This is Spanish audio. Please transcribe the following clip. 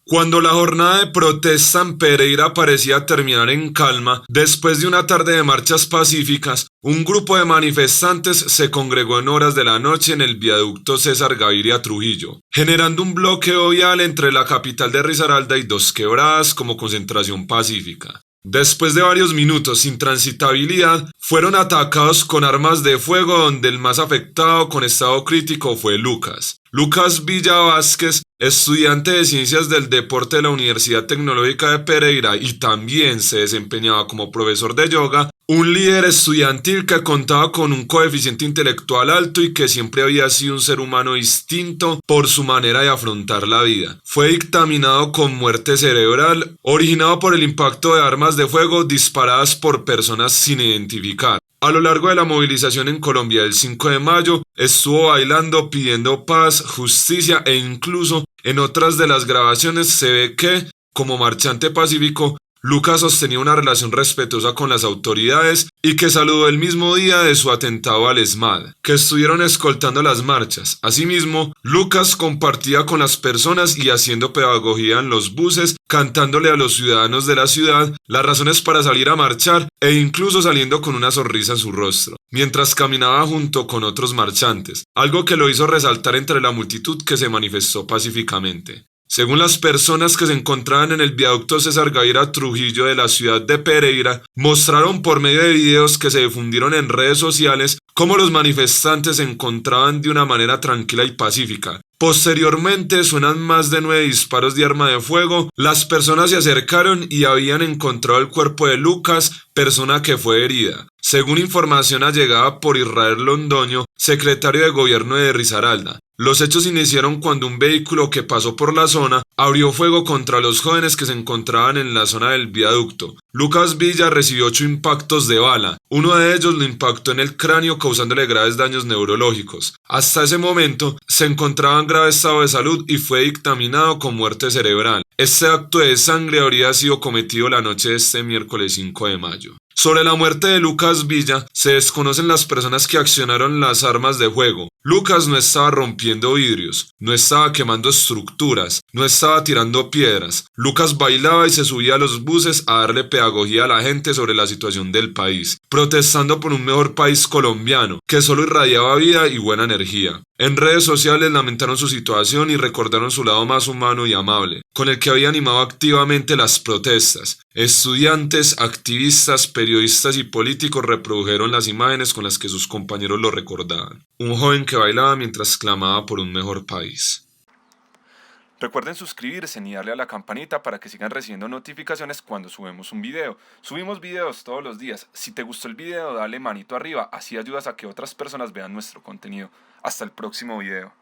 Cuando la jornada de protesta en Pereira parecía terminar en calma, después de una tarde de marchas pacíficas, un grupo de manifestantes se congregó en horas de la noche en el viaducto César Gaviria Trujillo, generando un bloqueo vial entre la capital de Risaralda y Dos Quebradas como concentración pacífica. Después de varios minutos sin transitabilidad, fueron atacados con armas de fuego donde el más afectado con estado crítico fue Lucas. Lucas Villa Vázquez, estudiante de Ciencias del Deporte de la Universidad Tecnológica de Pereira y también se desempeñaba como profesor de yoga, un líder estudiantil que contaba con un coeficiente intelectual alto y que siempre había sido un ser humano distinto por su manera de afrontar la vida. Fue dictaminado con muerte cerebral, originado por el impacto de armas de fuego disparadas por personas sin identificar. A lo largo de la movilización en Colombia del 5 de mayo, estuvo bailando, pidiendo paz, justicia e incluso en otras de las grabaciones se ve que, como marchante pacífico, Lucas sostenía una relación respetuosa con las autoridades y que saludó el mismo día de su atentado al ESMAD, que estuvieron escoltando las marchas. Asimismo, Lucas compartía con las personas y haciendo pedagogía en los buses, cantándole a los ciudadanos de la ciudad las razones para salir a marchar e incluso saliendo con una sonrisa en su rostro, mientras caminaba junto con otros marchantes, algo que lo hizo resaltar entre la multitud que se manifestó pacíficamente. Según las personas que se encontraban en el viaducto César Gaviria Trujillo de la ciudad de Pereira, mostraron por medio de videos que se difundieron en redes sociales cómo los manifestantes se encontraban de una manera tranquila y pacífica. Posteriormente suenan más de 9 disparos de arma de fuego, las personas se acercaron y habían encontrado el cuerpo de Lucas, persona que fue herida. Según información allegada por Israel Londoño, secretario de gobierno de Risaralda, los hechos iniciaron cuando un vehículo que pasó por la zona abrió fuego contra los jóvenes que se encontraban en la zona del viaducto. Lucas Villa recibió 8 impactos de bala, uno de ellos lo impactó en el cráneo causándole graves daños neurológicos. Hasta ese momento se encontraba en grave estado de salud y fue dictaminado con muerte cerebral. Este acto de sangre habría sido cometido la noche de este miércoles 5 de mayo. Sobre la muerte de Lucas Villa, se desconocen las personas que accionaron las armas de fuego. Lucas no estaba rompiendo vidrios, no estaba quemando estructuras, no estaba tirando piedras. Lucas bailaba y se subía a los buses a darle pedagogía a la gente sobre la situación del país, protestando por un mejor país colombiano, que solo irradiaba vida y buena energía. En redes sociales lamentaron su situación y recordaron su lado más humano y amable, con el que había animado activamente las protestas. Estudiantes, activistas, periodistas y políticos reprodujeron las imágenes con las que sus compañeros lo recordaban. Un joven que bailaba mientras clamaba por un mejor país. Recuerden suscribirse y darle a la campanita para que sigan recibiendo notificaciones cuando subimos un video. Subimos videos todos los días. Si te gustó el video, dale manito arriba, así ayudas a que otras personas vean nuestro contenido. Hasta el próximo video.